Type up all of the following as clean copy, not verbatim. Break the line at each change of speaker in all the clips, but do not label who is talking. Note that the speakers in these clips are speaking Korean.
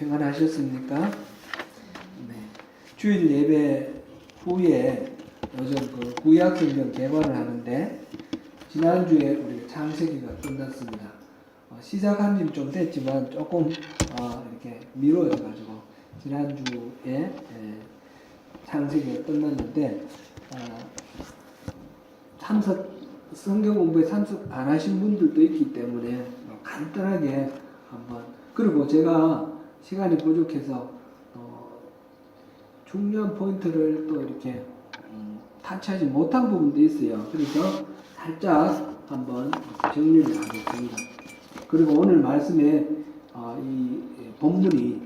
평안하셨습니까? 네. 주일 예배 후에 요즘 그 구약 성경 개관을 하는데 지난주에 우리가 창세기가 끝났습니다. 시작한 지 좀 됐지만 조금 이렇게 미뤄져가지고 지난주에 창세기가 끝났는데 성경 공부에 참석 안 하신 분들도 있기 때문에 간단하게 한번, 그리고 제가 시간이 부족해서 중요한 포인트를 또 이렇게 타치하지 못한 부분도 있어요. 그래서 살짝 한번 정리를 하겠습니다. 그리고 오늘 말씀에 이 본문이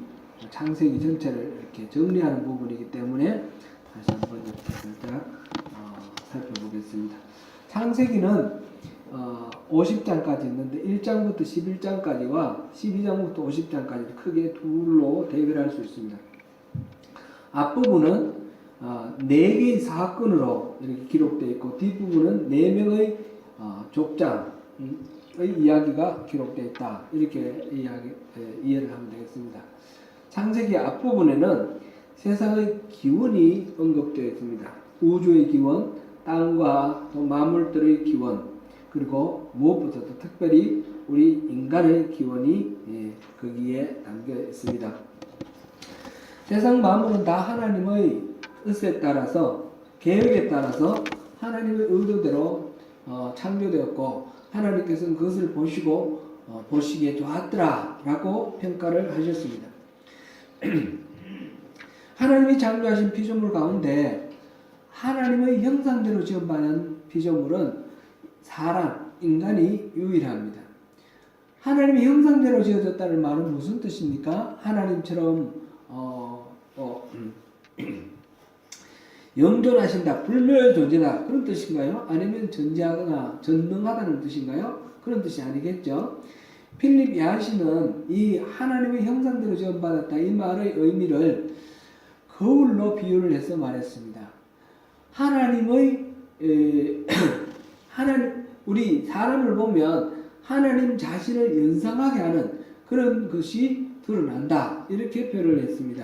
창세기 전체를 이렇게 정리하는 부분이기 때문에 다시 한번 이렇게 살짝 살펴보겠습니다. 창세기는 50장까지 있는데 1장부터 11장까지와 12장부터 50장까지 크게 둘로 대별할 수 있습니다. 앞부분은 4개의 사건으로 이렇게 기록되어 있고 뒷부분은 4명의 족장의 이야기가 기록되어 있다. 이렇게 이해를 하면 되겠습니다. 창세기 앞부분에는 세상의 기원이 언급되어 있습니다. 우주의 기원, 땅과 또 만물들의 기원, 그리고 무엇보다도 특별히 우리 인간의 기원이 거기에 담겨 있습니다. 세상 만물은 다 하나님의 뜻에 따라서, 계획에 따라서 하나님의 의도대로 창조되었고 하나님께서는 그것을 보시고 보시기에 좋았더라 라고 평가를 하셨습니다. 하나님이 창조하신 피조물 가운데 하나님의 형상대로 지음받은 피조물은 사람, 인간이 유일합니다. 하나님의 형상대로 지어졌다는 말은 무슨 뜻입니까? 하나님처럼 영존하신다, 불멸 존재다, 그런 뜻인가요? 아니면 전지하거나 전능하다는 뜻인가요? 그런 뜻이 아니겠죠. 필립 야시는 이 하나님의 형상대로 지음받았다 이 말의 의미를 거울로 비유를 해서 말했습니다. 우리 사람을 보면 하나님 자신을 연상하게 하는 그런 것이 드러난다, 이렇게 표현을 했습니다.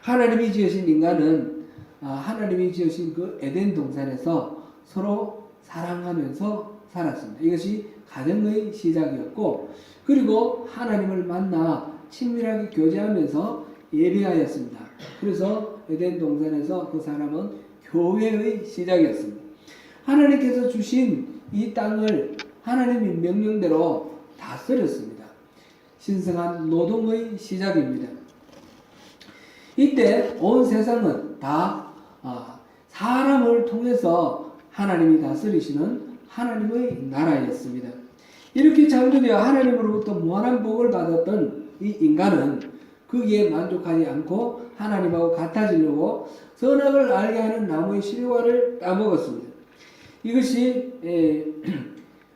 하나님이 지으신 인간은 하나님이 지으신 그 에덴 동산에서 서로 사랑하면서 살았습니다. 이것이 가정의 시작이었고, 그리고 하나님을 만나 친밀하게 교제하면서 예배하였습니다. 그래서 에덴 동산에서 그 사람은 교회의 시작이었습니다. 하나님께서 주신 이 땅을 하나님의 명령대로 다스렸습니다. 신성한 노동의 시작입니다. 이때 온 세상은 다 사람을 통해서 하나님이 다스리시는 하나님의 나라였습니다. 이렇게 창조되어 하나님으로부터 무한한 복을 받았던 이 인간은 거기에 만족하지 않고 하나님하고 같아지려고 선악을 알게 하는 나무의 실과를 따먹었습니다. 이것이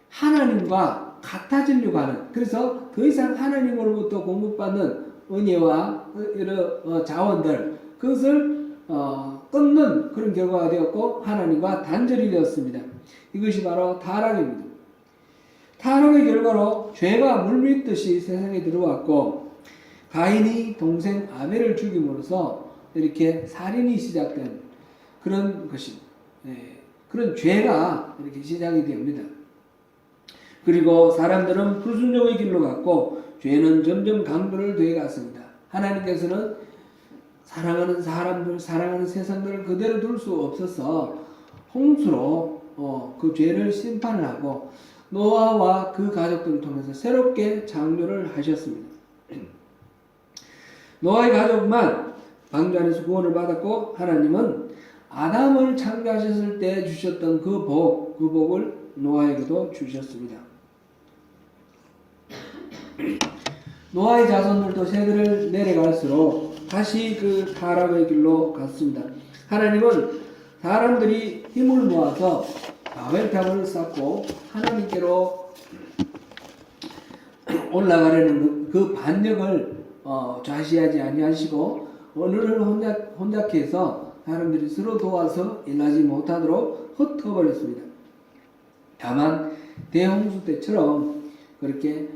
하나님과 같아지려고 하는, 그래서 더 이상 하나님으로부터 공급받는 은혜와 여러 자원들, 그것을 끊는 그런 결과가 되었고 하나님과 단절이 되었습니다. 이것이 바로 타락입니다. 타락의 결과로 죄가 물밀듯이 세상에 들어왔고 가인이 동생 아벨을 죽임으로써 이렇게 살인이 시작된 그런 것이, 그런 죄가 이렇게 시작이 됩니다. 그리고 사람들은 불순종의 길로 갔고 죄는 점점 강도를 더해갔습니다. 하나님께서는 사랑하는 사람들, 사랑하는 세상들을 그대로 둘 수 없어서 홍수로 그 죄를 심판을 하고 노아와 그 가족들을 통해서 새롭게 창조를 하셨습니다. 노아의 가족만 방주 안에서 구원을 받았고 하나님은 아담을 창조하셨을 때 주셨던 그 복을 노아에게도 주셨습니다. 노아의 자손들도 세대를 내려갈수록 다시 그 타락의 길로 갔습니다. 하나님은 사람들이 힘을 모아서 바벨탑을 쌓고 하나님께로 올라가려는 그 반역을 좌시하지 아니하시고 오늘을 혼잡케 해서 사람들이 서로 도와서 일하지 못하도록 흩어버렸습니다. 다만 대홍수 때처럼 그렇게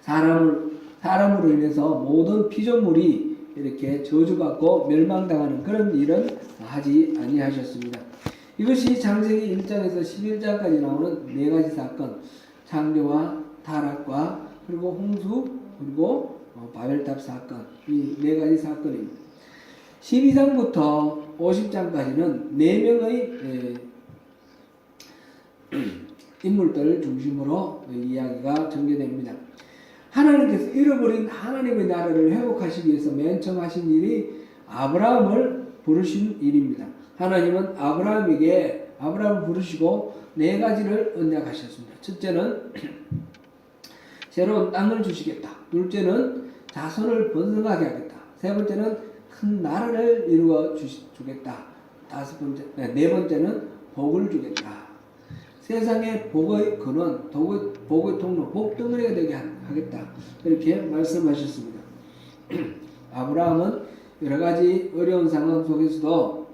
사람으로 인해서 모든 피조물이 이렇게 저주받고 멸망당하는 그런 일은 하지 아니하셨습니다. 이것이 창세기 1장에서 11장까지 나오는 네 가지 사건, 창조와 타락과 그리고 홍수 그리고 바벨탑 사건, 이 네 가지 사건입니다. 12장부터 50장까지는 4명의 인물들을 중심으로 이야기가 전개됩니다. 하나님께서 잃어버린 하나님의 나라를 회복하시기 위해서 맨 처음 하신 일이 아브라함을 부르신 일입니다. 하나님은 아브라함을 부르시고 네 가지를 언약하셨습니다. 첫째는 새로운 땅을 주시겠다. 둘째는 자손을 번성하게 하겠다. 세 번째는 큰 나라를 이루어 주겠다. 네 번째는 복을 주겠다. 세상의 복의 근원, 복의 통로, 복덩어리가 되게 하겠다. 이렇게 말씀하셨습니다. 아브라함은 여러 가지 어려운 상황 속에서도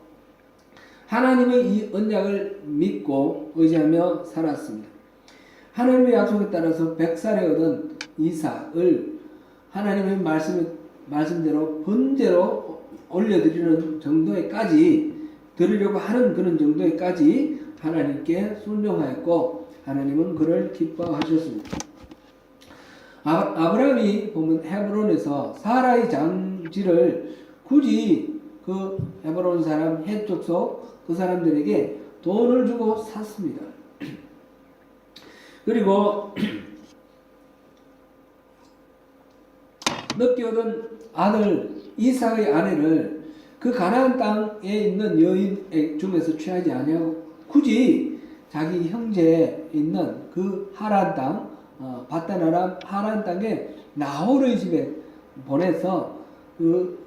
하나님의 이 언약을 믿고 의지하며 살았습니다. 하나님의 약속에 따라서 100살에 얻은 이삭을 하나님의 말씀대로 번제로 올려드리는 정도에까지 드리려고 하는 그런 정도에까지 하나님께 순종하였고 하나님은 그를 기뻐하셨습니다. 아브라함이 보면 헤브론에서 사라의 장지를 굳이 그 헤브론 사람 해족속 그 사람들에게 돈을 주고 샀습니다. 그리고 늦게 얻은 아들 이삭의 아내를 그 가나안 땅에 있는 여인 중에서 취하지 아니하고 굳이 자기 형제에 있는 그 하란 땅, 바단 하란 땅에 나홀의 집에 보내서 그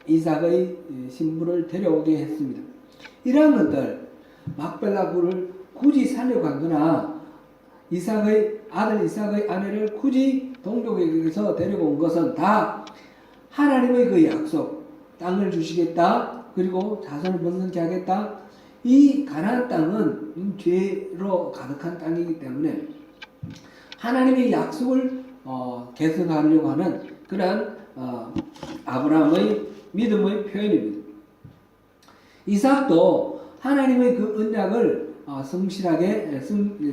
이삭의 신부를 데려오게 했습니다. 이러한 것들 막벨라굴을 굳이 살려고 하거나 아들 이삭의 아내를 굳이 동족에게서 데리고 온 것은 다 하나님의 그 약속, 땅을 주시겠다, 그리고 자손을 번성케 하겠다. 이 가나안 땅은 죄로 가득한 땅이기 때문에 하나님의 약속을 계승하려고 하는 그러한 아브라함의 믿음의 표현입니다. 이삭도 하나님의 그 언약을 성실하게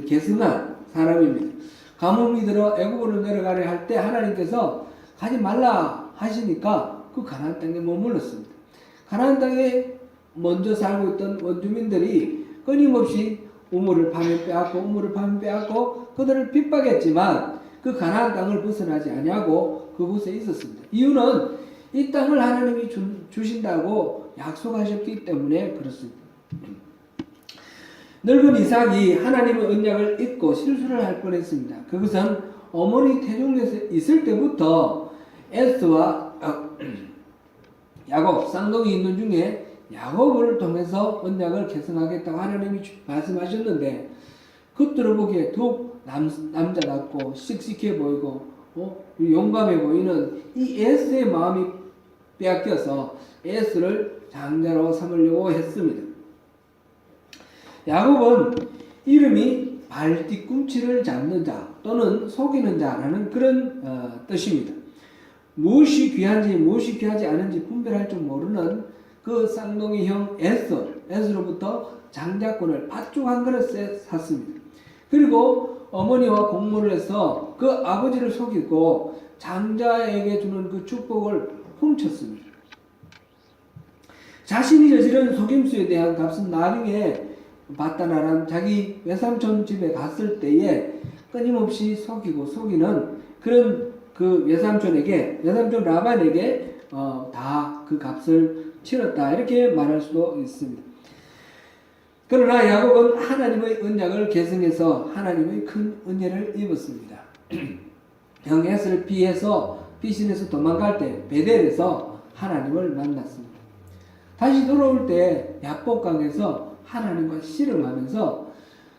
계승한 사람입니다. 가뭄이 들어 애굽으로 내려가려 할 때 하나님께서 가지 말라 하시니까 그 가나안 땅에 머물렀습니다. 가나안 땅에 먼저 살고 있던 원주민들이 끊임없이 우물을 파면 빼앗고 그들을 핍박했지만 그 가나안 땅을 벗어나지 아니하고 그곳에 있었습니다. 이유는 이 땅을 하나님이 주신다고 약속하셨기 때문에 그렇습니다. 늙은 이삭이 하나님의 언약을 잊고 실수를 할 뻔했습니다. 그것은 어머니 태중에서 있을 때부터 에스와 야곱 쌍둥이 있는 중에 야곱을 통해서 언약을 계승하겠다고 하나님이 말씀하셨는데 겉으로 보기에 더욱 남자답고 씩씩해 보이고 용감해 보이는 이 에스의 마음이 빼앗겨서 에스를 장자로 삼으려고 했습니다. 야곱은 이름이 발뒤꿈치를 잡는 자 또는 속이는 자라는 그런 뜻입니다. 무엇이 귀한지 무엇이 귀하지 않은지 분별할 줄 모르는 그 쌍둥이 형 에스로부터 장자권을 팥죽 한 그릇에 샀습니다. 그리고 어머니와 공모를 해서 그 아버지를 속이고 장자에게 주는 그 축복을 훔쳤습니다. 자신이 저지른 속임수에 대한 값은 나중에 바다나란 자기 외삼촌 집에 갔을 때에 끊임없이 속이는 그런 그 외삼촌 라반에게 다 그 값을 치렀다 이렇게 말할 수도 있습니다. 그러나 야곱은 하나님의 언약을 계승해서 하나님의 큰 은혜를 입었습니다. 형 에스를 피신해서 도망갈 때 베델에서 하나님을 만났습니다. 다시 돌아올 때 야복강에서 하나님과 씨름하면서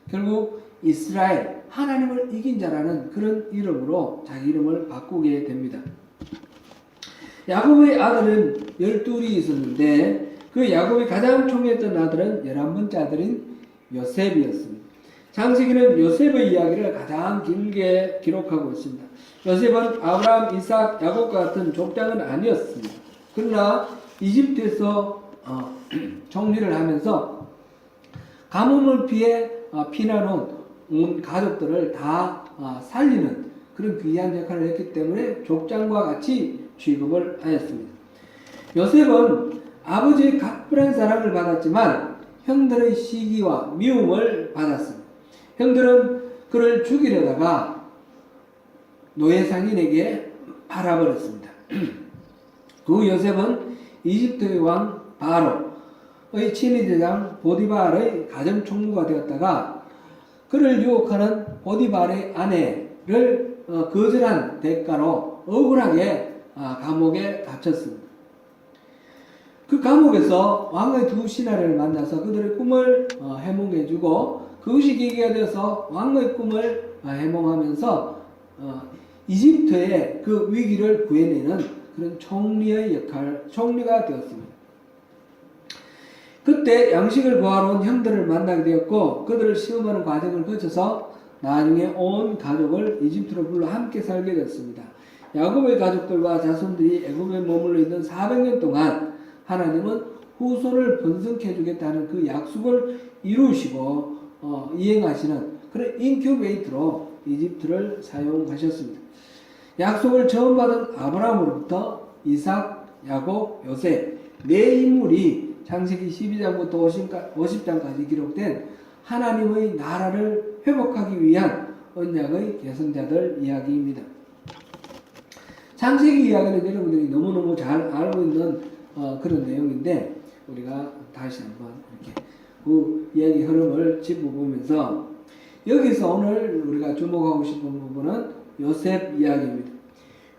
결국 이스라엘 하나님을 이긴 자라는 그런 이름으로 자기 이름을 바꾸게 됩니다. 야곱의 아들은 12이 있었는데 그 야곱이 가장 총애했던 아들은 11번째 아들인 요셉이었습니다. 창세기는 요셉의 이야기를 가장 길게 기록하고 있습니다. 요셉은 아브라함, 이삭, 야곱과 같은 족장은 아니었습니다. 그러나 이집트에서 정리를 하면서 가뭄을 피해 피난온 온 가족들을 다 살리는 그런 귀한 역할을 했기 때문에 족장과 같이 취급을 하였습니다. 요셉은 아버지의 각별한 사랑을 받았지만 형들의 시기와 미움을 받았습니다. 형들은 그를 죽이려다가 노예 상인에게 팔아버렸습니다. 그 요셉은 이집트의 왕 바로의 친위대장 보디발의 가정총무가 되었다가 그를 유혹하는 보디발의 아내를 거절한 대가로 억울하게 감옥에 갇혔습니다. 그 감옥에서 왕의 두 신하를 만나서 그들의 꿈을 해몽해주고 그것이 계기가 되어서 왕의 꿈을 해몽하면서 이집트의 그 위기를 구해내는 그런 총리가 되었습니다. 그때 양식을 구하러 온 형들을 만나게 되었고 그들을 시험하는 과정을 거쳐서 나중에 온 가족을 이집트로 불러 함께 살게 되었습니다. 야곱의 가족들과 자손들이 애굽에 머물러 있는 400년 동안 하나님은 후손을 번성해 주겠다는 그 약속을 이루시고 이행하시는 그런 인큐베이터로 이집트를 사용하셨습니다. 약속을 처음 받은 아브라함으로부터 이삭, 야곱, 요셉 네 인물이 창세기 12장부터 50장까지 기록된 하나님의 나라를 회복하기 위한 언약의 계승자들 이야기입니다. 창세기 이야기는 여러분들이 너무너무 잘 알고 있는 그런 내용인데 우리가 다시 한번 이렇게 그 이야기 흐름을 짚어보면서 여기서 오늘 우리가 주목하고 싶은 부분은 요셉 이야기입니다.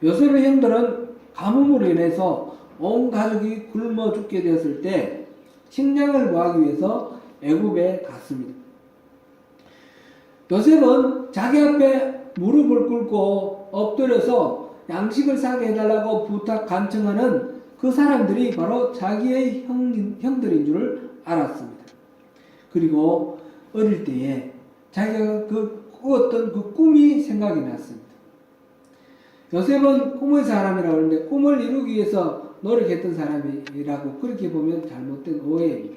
요셉의 형들은 가뭄으로 인해서 온 가족이 굶어 죽게 되었을 때 식량을 구하기 위해서 애굽에 갔습니다. 요셉은 자기 앞에 무릎을 꿇고 엎드려서 양식을 사게 해달라고 부탁 간청하는 그 사람들이 바로 자기의 형들인 줄 알았습니다. 그리고 어릴 때에 자기가 꾸었던 그 꿈이 생각이 났습니다. 요셉은 꿈의 사람이라고 하는데 꿈을 이루기 위해서 노력했던 사람이라고 그렇게 보면 잘못된 오해입니다.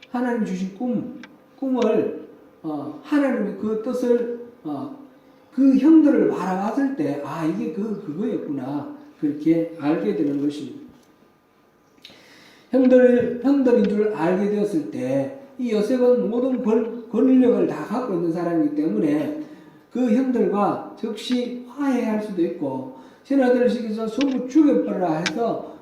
하나님 주신 꿈을 하나님의 그 뜻을 그 형들을 바라봤을 때 이게 그거였구나 그렇게 알게 되는 것입니다. 형들인 줄 알게 되었을 때 이 요셉은 모든 권력을 다 갖고 있는 사람이기 때문에 그 형들과 즉시 화해할 수도 있고 신하들을 시켜서 전부 죽여버려라 해서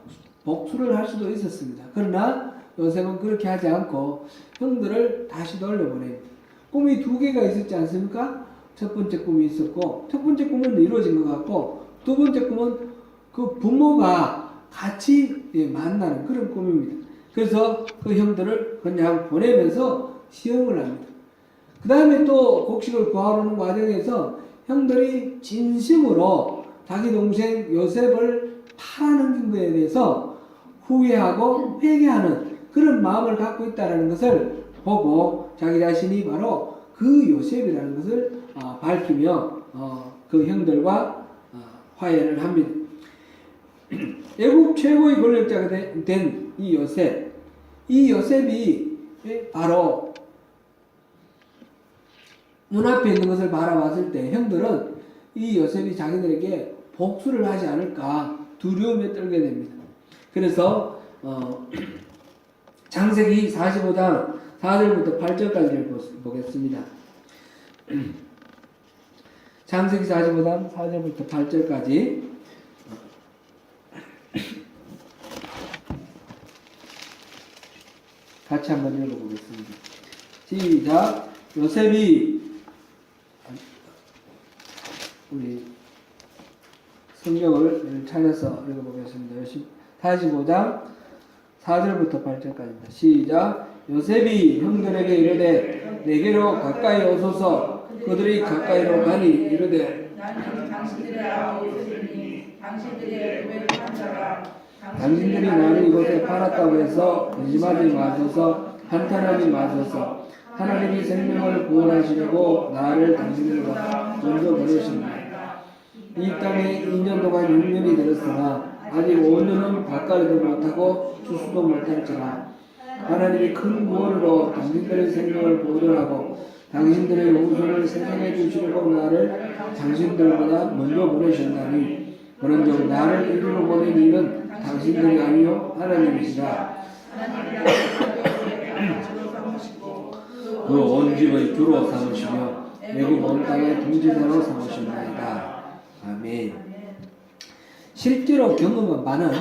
복수를 할 수도 있었습니다. 그러나 요셉은 그렇게 하지 않고 형들을 다시 돌려보냅니다. 꿈이 두 개가 있었지 않습니까? 첫 번째 꿈이 있었고 첫 번째 꿈은 이루어진 것 같고 두 번째 꿈은 그 부모가 같이 만나는 그런 꿈입니다. 그래서 그 형들을 그냥 보내면서 시험을 합니다. 그 다음에 또 곡식을 구하려는 과정에서 형들이 진심으로 자기 동생 요셉을 팔아넘긴 것에 대해서 후회하고 회개하는 그런 마음을 갖고 있다는 것을 보고 자기 자신이 바로 그 요셉이라는 것을 밝히며 그 형들과 화해를 합니다. 애국 최고의 권력자가 된 이 요셉이 바로 눈앞에 있는 것을 바라봤을 때 형들은 이 요셉이 자기들에게 복수를 하지 않을까 두려움에 떨게 됩니다. 그래서 창세기 45장 4절부터 8절까지를 보겠습니다. 창세기 45장 4절부터 8절까지 같이 한번 읽어보겠습니다. 시작. 요셉이 우리 성경을 찾아서 읽어보겠습니다. 45장 4절부터 8절까지입니다. 시작. 요셉이 형들에게 이르되 내게로 가까이 오소서. 그들이 가까이로 가니 이르되
나는 당신들의 아버지니 당신들의 고백한 자라.
당신들이 나를 이곳에 팔았다고 해서 의심하지 마소서. 한탄하지 마소서. 하나님이 생명을 구원하시려고 나를 당신들보다 먼저 보내셨나이다. 이 땅에 2년 동안 6년이 들었으나 아직 5년은 가까이도 못하고 추수도 못할지라 하나님이 큰 구원으로 당신들의 생명을 보존하고 당신들의 후손을 세상에 주시려고 나를 당신들보다 먼저 보내셨나니 그런즉 나를 이리로 보낸 이는 당신들이 아니요 하나님이시라. 그 온 집의 주로 삼으시며 외국 온 땅의 통치자로 삼으신나이다. 아멘. 실제로 경험한 바는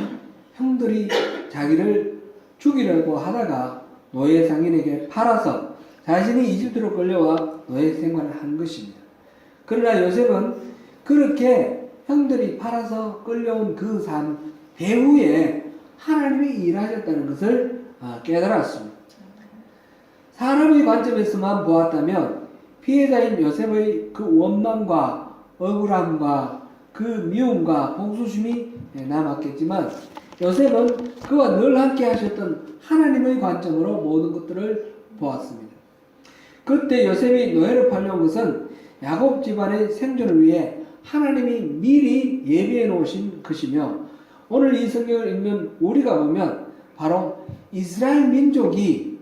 형들이 자기를 죽이려고 하다가 노예 상인에게 팔아서 자신이 이집트로 끌려와 노예 생활을 한 것입니다. 그러나 요셉은 그렇게 형들이 팔아서 끌려온 그 삶 배후에 하나님이 일하셨다는 것을 깨달았습니다. 사람의 관점에서만 보았다면 피해자인 요셉의 그 원망과 억울함과 그 미움과 복수심이 남았겠지만 요셉은 그와 늘 함께 하셨던 하나님의 관점으로 모든 것들을 보았습니다. 그때 요셉이 노예로 팔려온 것은 야곱 집안의 생존을 위해 하나님이 미리 예비해 놓으신 것이며 오늘 이 성경을 읽는 우리가 보면 바로 이스라엘 민족이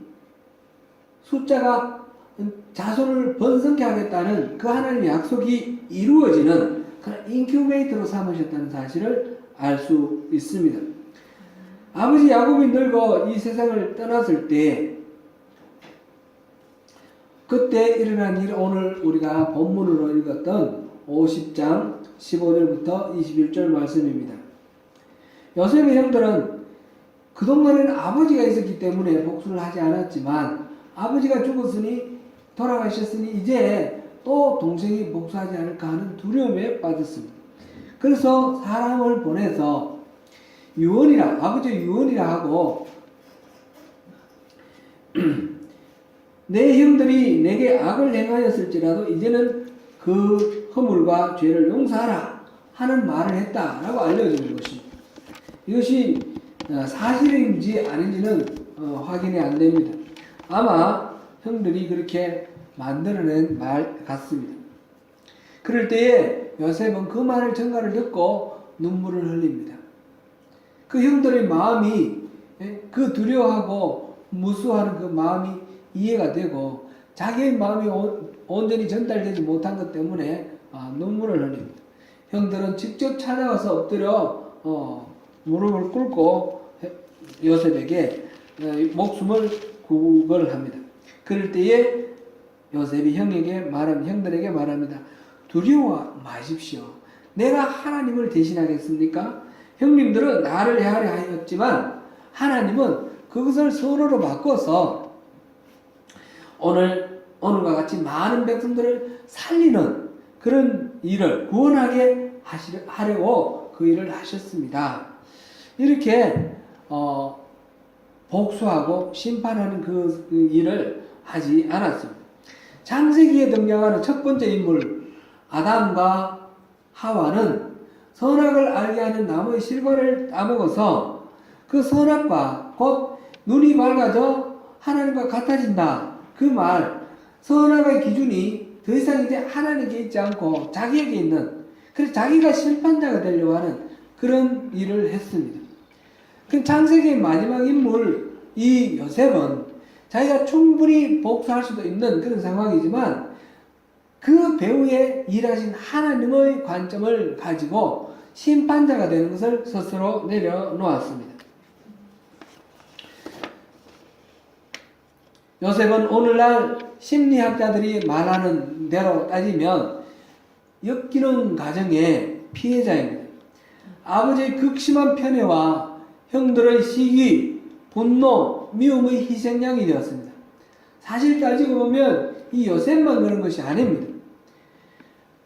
숫자가 자손을 번성케 하겠다는 그 하나님의 약속이 이루어지는 그런 인큐베이터로 삼으셨다는 사실을 알 수 있습니다. 아버지 야곱이 늙어 이 세상을 떠났을 때 그때 일어난 일 오늘 우리가 본문으로 읽었던 50장 15절부터 21절 말씀입니다. 요셉의 형들은 그동안에는 아버지가 있었기 때문에 복수를 하지 않았지만 아버지가 죽었으니 돌아가셨으니 이제 또 동생이 복수하지 않을까 하는 두려움에 빠졌습니다. 그래서 사람을 보내서 아버지 유언이라 하고 내 형들이 내게 악을 행하였을지라도 이제는 그 허물과 죄를 용서하라 하는 말을 했다라고 알려주는 것입니다. 이것이 사실인지 아닌지는 확인이 안 됩니다. 아마 형들이 그렇게 만들어낸 말 같습니다. 그럴 때에 요셉은 그 말을 전가를 듣고 눈물을 흘립니다. 그 형들의 마음이 그 두려워하고 무수하는 그 마음이 이해가 되고 자기의 마음이 온전히 전달되지 못한 것 때문에 눈물을 흘립니다. 형들은 직접 찾아와서 엎드려 무릎을 꿇고 요셉에게 목숨을 구걸을 합니다. 그럴 때에 요셉이 형들에게 말합니다. 두려워 마십시오. 내가 하나님을 대신하겠습니까? 형님들은 나를 해하려 하였지만 하나님은 그것을 선으로 바꿔서 오늘과 같이 많은 백성들을 살리는 그런 일을 구원하게 하려고 그 일을 하셨습니다. 이렇게 복수하고 심판하는 그 일을 하지 않았습니다. 창세기에 등장하는 첫 번째 인물 아담과 하와는 선악을 알게 하는 나무의 실과를 따먹어서 그 선악과 곧 눈이 밝아져 하나님과 같아진다. 그 말, 선악의 기준이 더 이상 이제 하나님께 있지 않고 자기에게 있는, 그래서 자기가 심판자가 되려고 하는 그런 일을 했습니다. 그 창세기의 마지막 인물 이 요셉은 자기가 충분히 복수할 수도 있는 그런 상황이지만 그 배후에 일하신 하나님의 관점을 가지고 심판자가 되는 것을 스스로 내려놓았습니다. 요셉은 오늘날 심리학자들이 말하는 대로 따지면 역기능 가정의 피해자입니다. 아버지의 극심한 편애와 형들의 시기, 분노, 미움의 희생양이 되었습니다. 사실 따지고 보면 이 요셉만 그런 것이 아닙니다.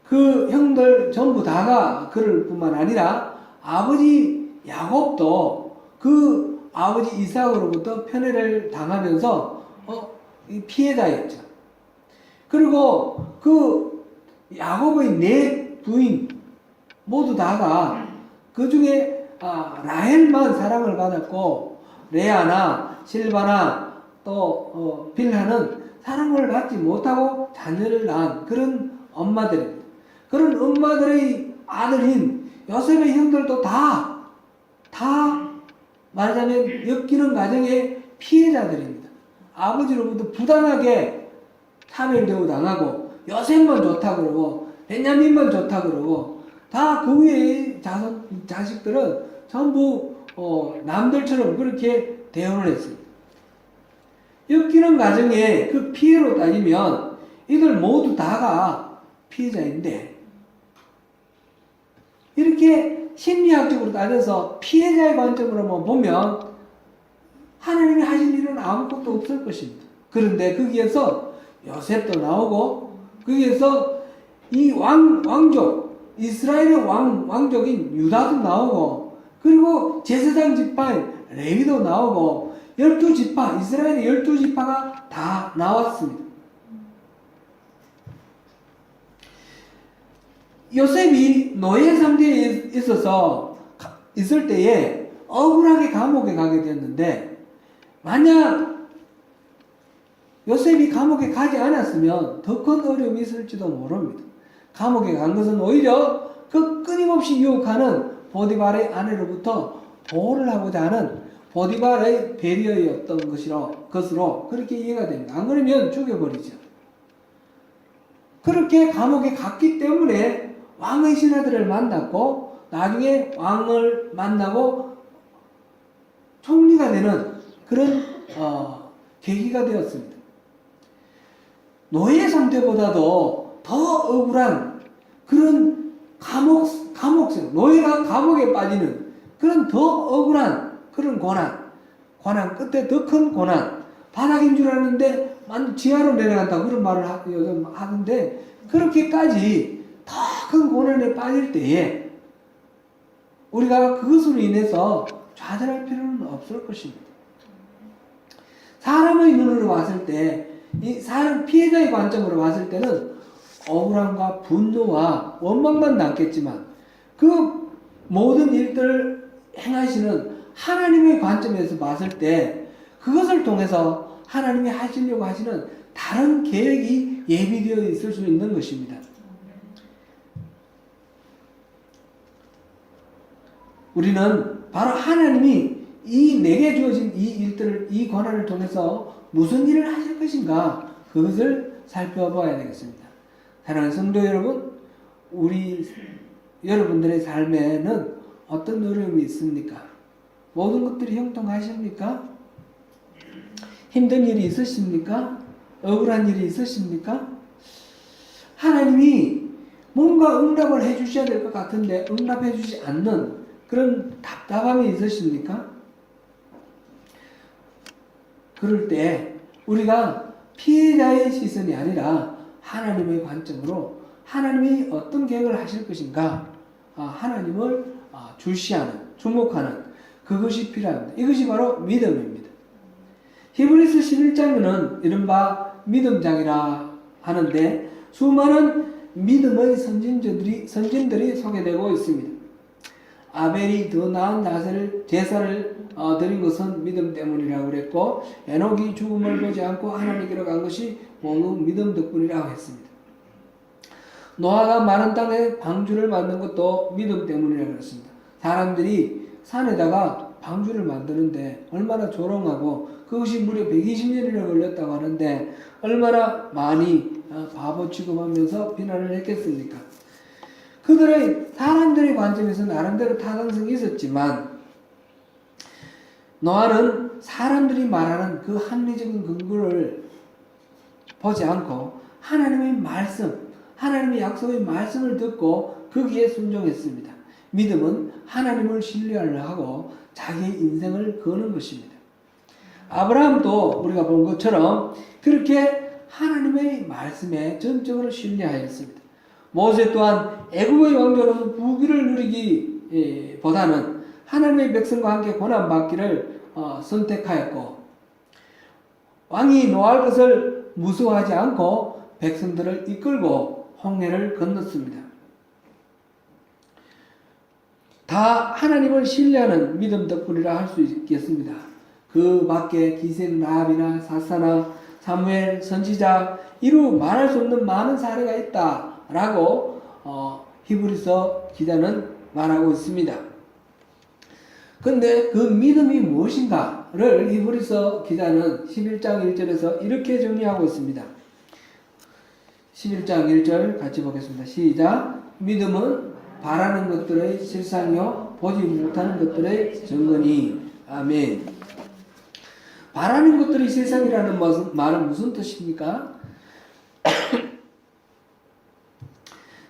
그 형들 전부 다가 그럴 뿐만 아니라 아버지 야곱도 그 아버지 이삭으로부터 편애를 당하면서 피해자였죠. 그리고 그 야곱의 네 부인 모두 다가 그 중에 라헬만 사랑을 받았고 레아나 실바나 또 빌하는 사랑을 받지 못하고 자녀를 낳은 그런 엄마들입니다. 그런 엄마들의 아들인 요셉의 형들도 다 말하자면 엮이는 가정의 피해자들입니다. 아버지로부터 부당하게 차별대우 당하고 요셉만 좋다 그러고 베냐민만 좋다 그러고 다 그 위의 자식들은 전부 남들처럼 그렇게 대우를 했습니다. 엮이는 가정의 그 피해로 따지면 이들 모두 다가 피해자인데 이렇게 심리학적으로 따져서 피해자의 관점으로만 보면 하나님이 하신 일은 아무것도 없을 것입니다. 그런데 거기에서 요셉도 나오고 거기에서 이 왕족 이스라엘의 왕족인 유다도 나오고 그리고 제사장 지파인 레위도 나오고 12지파 이스라엘의 12지파가 다 나왔습니다. 요셉이 노예 상태에 있을 때에 억울하게 감옥에 가게 되었는데 만약 요셉이 감옥에 가지 않았으면 더 큰 어려움이 있을지도 모릅니다. 감옥에 간 것은 오히려 그 끊임없이 유혹하는 보디발의 아내로부터 보호를 하고자 하는 보디발의 배려였던 것으로 그렇게 이해가 됩니다. 안 그러면 죽여버리죠. 그렇게 감옥에 갔기 때문에 왕의 신하들을 만났고 나중에 왕을 만나고 총리가 되는 그런 계기가 되었습니다. 노예 상태보다도 더 억울한 그런 감옥생 노예가 감옥에 빠지는 그런 더 억울한 그런 고난 끝에 더 큰 고난 바닥인 줄 아는데 지하로 내려간다 그런 말을 요즘 하는데 그렇게까지 더 큰 고난에 빠질 때에 우리가 그것으로 인해서 좌절할 필요는 없을 것입니다. 사람의 눈으로 봤을 때 이 사람 피해자의 관점으로 봤을 때는 억울함과 분노와 원망만 남겠지만 그 모든 일들을 행하시는 하나님의 관점에서 봤을 때 그것을 통해서 하나님이 하시려고 하시는 다른 계획이 예비되어 있을 수 있는 것입니다. 우리는 바로 하나님이 내게 주어진 이 일들을 이 고난을 통해서 무슨 일을 하실 것인가 그것을 살펴봐야 되겠습니다. 사랑하는 성도 여러분, 여러분들의 삶에는 어떤 어려움이 있습니까? 모든 것들이 형통하십니까? 힘든 일이 있으십니까? 억울한 일이 있으십니까? 하나님이 뭔가 응답을 해주셔야 될 것 같은데 응답해 주지 않는 그런 답답함이 있으십니까? 그럴 때 우리가 피해자의 시선이 아니라 하나님의 관점으로 하나님이 어떤 계획을 하실 것인가 하나님을 주목하는 그것이 필요합니다. 이것이 바로 믿음입니다. 히브리서 11장에는 이른바 믿음장이라 하는데 수많은 믿음의 선진들이 소개되고 있습니다. 아벨이 더 나은 제사를 드린 것은 믿음 때문이라고 그랬고 에녹이 죽음을 보지 않고 하나님께로 간 것이 모두 믿음 덕분이라고 했습니다. 노아가 마른 땅에 방주를 만든 것도 믿음 때문이라고 했습니다. 사람들이 산에다가 방주를 만드는데 얼마나 조롱하고 그것이 무려 120년이나 걸렸다고 하는데 얼마나 많이 바보 취급하면서 비난을 했겠습니까? 사람들의 관점에서 나름대로 타당성이 있었지만 노아는 사람들이 말하는 그 합리적인 근거를 보지 않고 하나님의 말씀, 하나님의 약속의 말씀을 듣고 거기에 순종했습니다. 믿음은 하나님을 신뢰하고 자기의 인생을 거는 것입니다. 아브라함도 우리가 본 것처럼 그렇게 하나님의 말씀에 전적으로 신뢰하였습니다. 모세 또한 애굽의 왕조로서 부귀를 누리기보다는 하나님의 백성과 함께 고난받기를 선택하였고 왕이 노할 것을 무서워하지 않고 백성들을 이끌고 홍해를 건넜습니다. 다 하나님을 신뢰하는 믿음 덕분이라 할 수 있겠습니다. 그 밖에 기생 라합이나 사무엘, 선지자 이루 말할 수 없는 많은 사례가 있다라고 히브리서 기자는 말하고 있습니다. 근데 그 믿음이 무엇인가를 히브리서 기자는 11장 1절에서 이렇게 정리하고 있습니다. 11장 1절 같이 보겠습니다. 시작. 믿음은 바라는 것들의 실상이요 보지 못하는 것들의 증거니. 아멘. 바라는 것들이 실상이라는 말은 무슨 뜻입니까?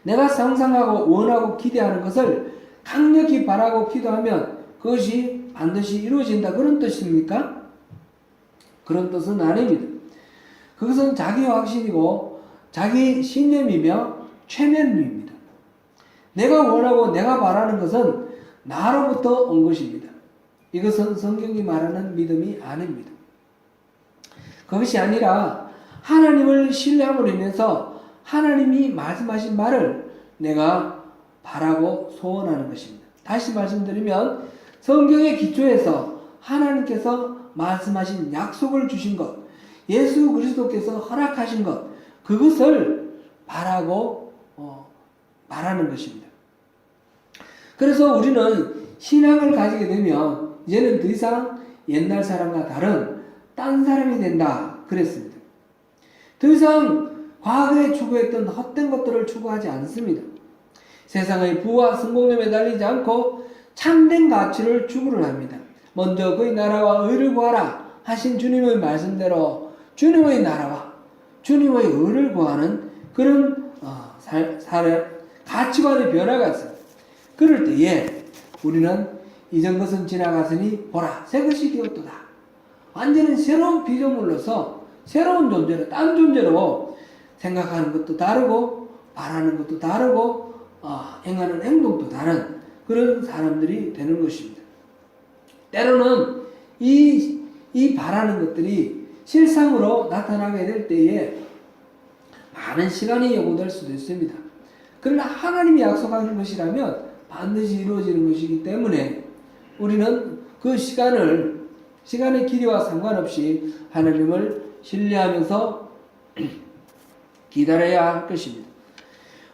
내가 상상하고 원하고 기대하는 것을 강력히 바라고 기도하면 그것이 반드시 이루어진다, 그런 뜻입니까? 그런 뜻은 아닙니다. 그것은 자기 확신이고 자기 신념이며 최면입니다. 내가 원하고 내가 바라는 것은 나로부터 온 것입니다. 이것은 성경이 말하는 믿음이 아닙니다. 그것이 아니라 하나님을 신뢰함으로 인해서 하나님이 말씀하신 말을 내가 바라고 소원하는 것입니다. 다시 말씀드리면 성경의 기초에서 하나님께서 말씀하신 약속을 주신 것, 예수 그리스도께서 허락하신 것, 그것을 바라고 바라는 것입니다. 그래서 우리는 신앙을 가지게 되면 이제는 더 이상 옛날 사람과 다른 딴 사람이 된다 그랬습니다. 더 이상 과거에 추구했던 헛된 것들을 추구하지 않습니다. 세상의 부와 성공에 매달리지 않고 참된 가치를 추구를 합니다. 먼저 그의 나라와 의를 구하라 하신 주님의 말씀대로 주님의 나라와 주님의 의를 구하는 그런 가치관의 변화가 있어요. 그럴 때에 우리는 이전 것은 지나갔으니 보라 새 것이 되었도다. 완전히 새로운 피조물로서 새로운 존재로, 딴 존재로 생각하는 것도 다르고 바라는 것도 다르고 행하는 행동도 다른 그런 사람들이 되는 것입니다. 때로는 이 바라는 것들이 실상으로 나타나게 될 때에 많은 시간이 요구될 수도 있습니다. 그러나 하나님이 약속하는 것이라면 반드시 이루어지는 것이기 때문에 우리는 그 시간의 길이와 상관없이 하나님을 신뢰하면서 기다려야 할 것입니다.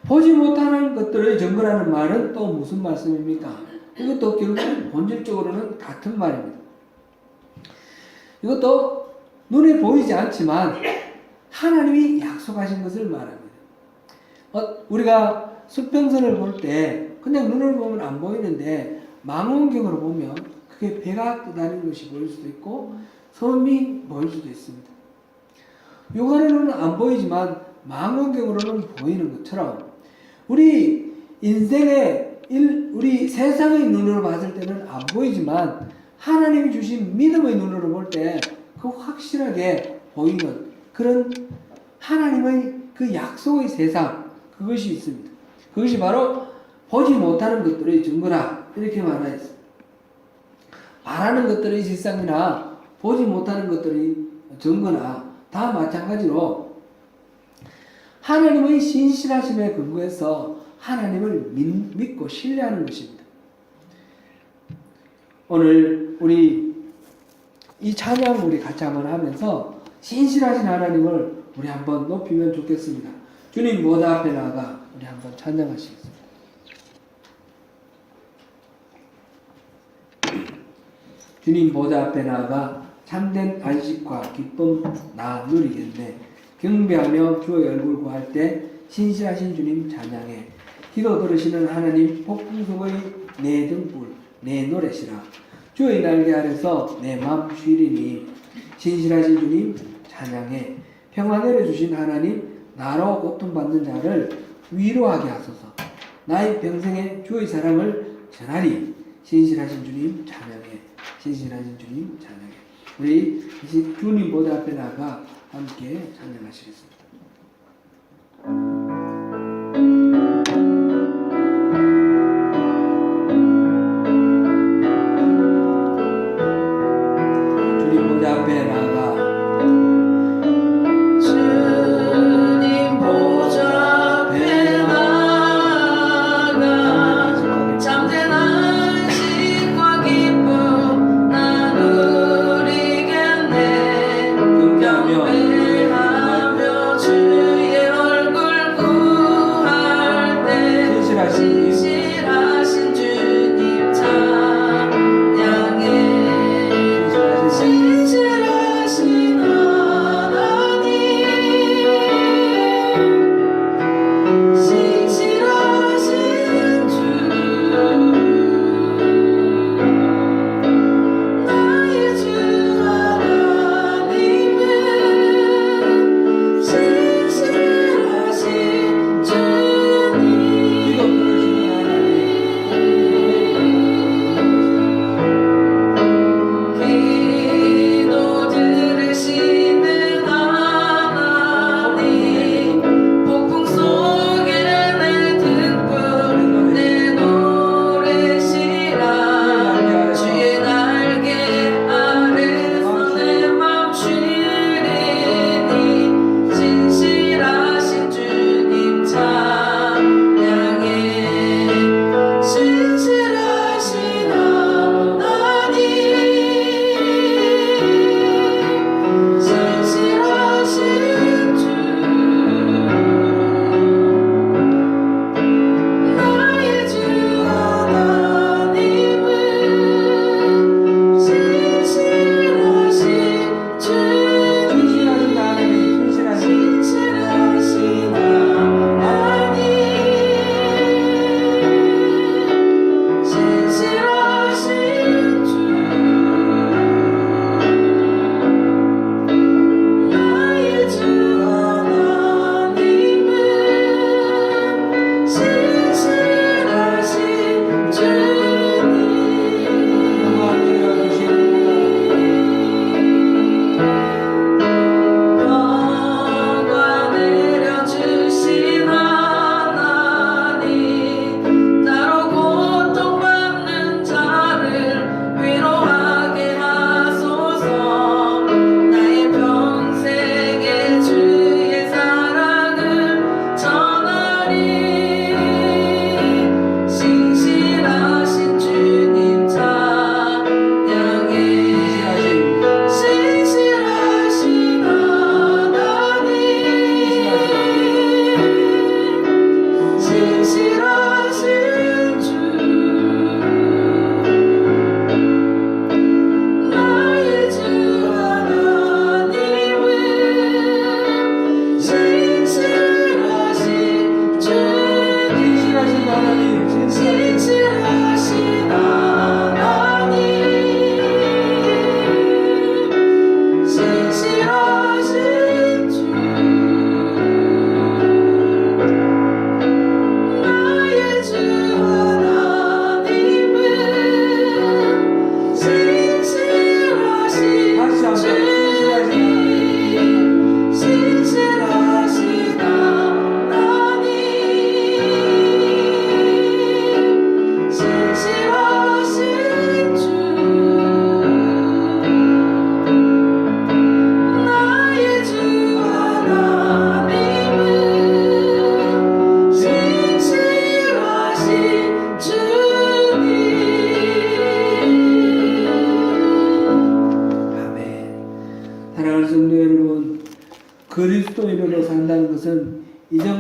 보지 못하는 것들의 증거라는 말은 또 무슨 말씀입니까? 이것도 결국 본질적으로는 같은 말입니다. 이것도 눈에 보이지 않지만 하나님이 약속하신 것을 말합니다. 우리가 수평선을 볼 때 그냥 눈을 보면 안 보이는데 망원경으로 보면 그게 배가 떠다니는 것이 보일 수도 있고 섬이 보일 수도 있습니다. 육안으로는 안 보이지만 망원경으로는 보이는 것처럼 우리 우리 세상의 눈으로 봤을 때는 안 보이지만 하나님이 주신 믿음의 눈으로 볼 때 그 확실하게 보이는 그런 하나님의 그 약속의 세상, 그것이 있습니다. 그것이 바로 보지 못하는 것들의 증거라 이렇게 말하였습니다. 바라는 것들의 실상이나 보지 못하는 것들의 증거나 다 마찬가지로 하나님의 신실하심에 근거해서 하나님을 믿고 신뢰하는 것입니다. 오늘 우리 이 찬양 우리 같이 한번 하면서 신실하신 하나님을 우리 한번 높이면 좋겠습니다. 주님 보좌 앞에 나가 우리 한번 찬양하시겠습니다. 주님 보좌 앞에 나아가 참된 안식과 기쁨 나 누리겠네. 경배하며 주의 얼굴 구할 때 신실하신 주님 찬양해. 기도 들으시는 하나님 폭풍 속의 내 등불 내 노래시라. 주의 날개 아래서 내 맘 쉬리니. 신실하신 주님 찬양해. 평화 내려주신 하나님 나로 고통받는 자를 위로하게 하소서. 나의 평생에 주의 사랑을 전하리. 신실하신 주님 찬양해. 신실하신 주님 찬양해. 우리 주님 보좌 앞에 나가 함께 찬양하시겠습니다. 주님 보좌 앞에 나가
주님 보좌 앞에 나가 참된 안식과 기쁨 나 누리겠네.
경배하며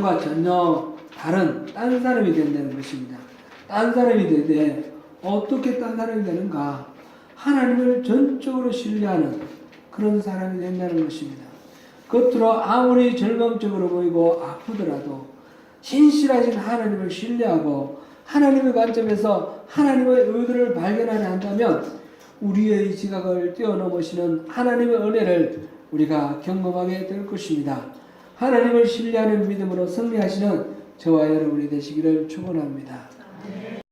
사람과 전혀 다른 딴 사람이 된다는 것입니다. 딴 사람이 되되 어떻게 딴 사람이 되는가? 하나님을 전적으로 신뢰하는 그런 사람이 된다는 것입니다. 겉으로 아무리 절망적으로 보이고 아프더라도 신실하신 하나님을 신뢰하고 하나님의 관점에서 하나님의 의도를 발견하려 한다면 우리의 지각을 뛰어넘으시는 하나님의 은혜를 우리가 경험하게 될 것입니다. 하나님을 신뢰하는 믿음으로 승리하시는 저와 여러분이 되시기를 축원합니다.